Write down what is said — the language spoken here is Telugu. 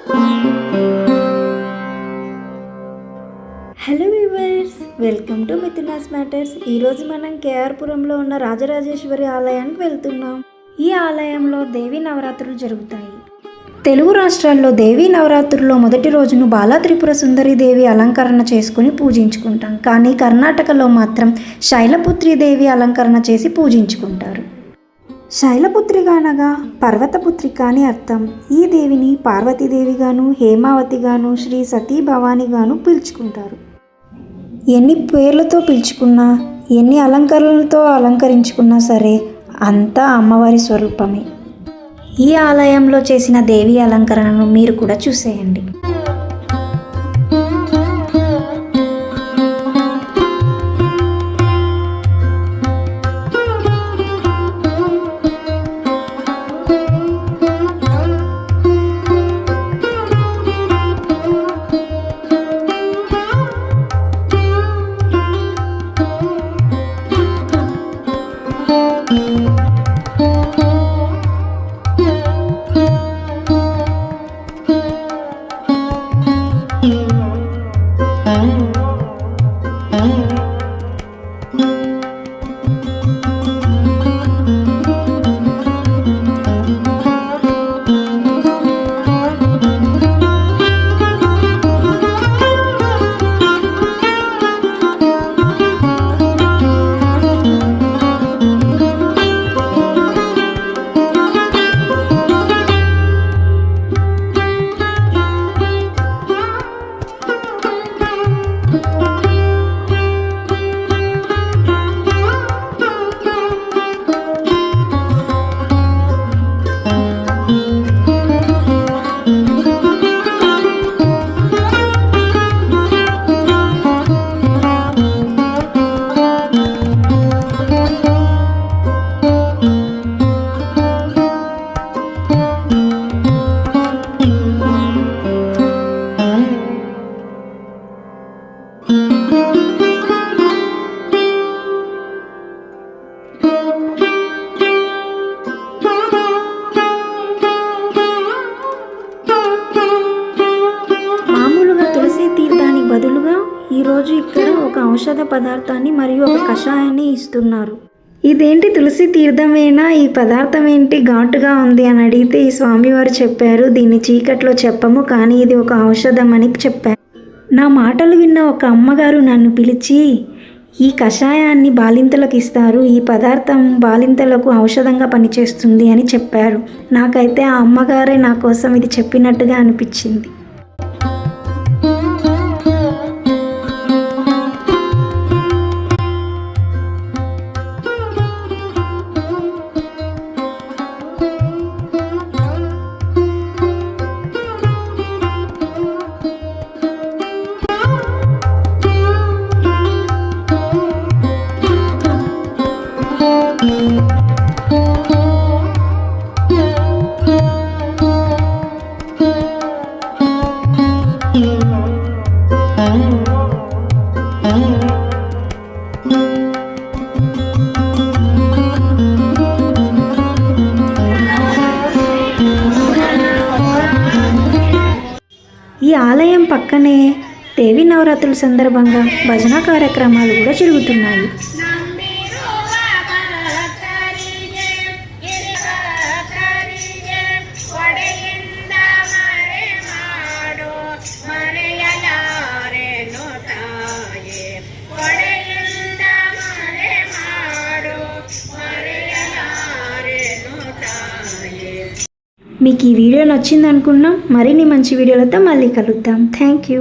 Hello viewers, welcome to Mithuna's matters. ఈరోజు మనం కేఆర్పురంలో ఉన్న రాజరాజేశ్వరి ఆలయానికి వెళ్తున్నాం. ఈ ఆలయంలో దేవీ నవరాత్రులు జరుగుతాయి. తెలుగు రాష్ట్రాల్లో దేవీ నవరాత్రుల్లో మొదటి రోజును బాలా త్రిపుర సుందరి దేవి అలంకరణ చేసుకుని పూజించుకుంటాం. కానీ కర్ణాటకలో మాత్రం శైలపుత్రి దేవి అలంకరణ చేసి పూజించుకుంటారు. శైలపుత్రిగా అనగా పర్వతపుత్రిక అని అర్థం. ఈ దేవిని పార్వతీదేవిగాను, హేమావతిగాను, శ్రీ సతీ భవానిగాను పిలుచుకుంటారు. ఎన్ని పేర్లతో పిలుచుకున్నా, ఎన్ని అలంకరణలతో అలంకరించుకున్నా సరే అంతా అమ్మవారి స్వరూపమే. ఈ ఆలయంలో చేసిన దేవి అలంకరణను మీరు కూడా చూసేయండి. బదులుగా ఈరోజు ఇక్కడ ఒక ఔషధ పదార్థాన్ని మరియు ఒక కషాయాన్ని ఇస్తున్నారు. ఇదేంటి, తులసి తీర్థమేనా? ఈ పదార్థం ఏంటి ఘాటుగా ఉంది అని అడిగితే ఈ స్వామివారు చెప్పారు, దీన్ని చీకట్లో చెప్పము, కానీ ఇది ఒక ఔషధం అని చెప్పారు. నా మాటలు విన్న ఒక అమ్మగారు నన్ను పిలిచి ఈ కషాయాన్ని బాలింతలకు ఇస్తారు, ఈ పదార్థం బాలింతలకు ఔషధంగా పనిచేస్తుంది అని చెప్పారు. నాకైతే ఆ అమ్మగారే నా కోసం ఇది చెప్పినట్టుగా అనిపించింది. ఈ ఆలయం పక్కనే దేవీ నవరాత్రుల సందర్భంగా భజన కార్యక్రమాలు కూడా జరుగుతున్నాయి. మీకు ఈ వీడియో నచ్చింది అనుకున్నాం. మరిన్ని మంచి వీడియోలతో మళ్ళీ కలుద్దాం. Thank you.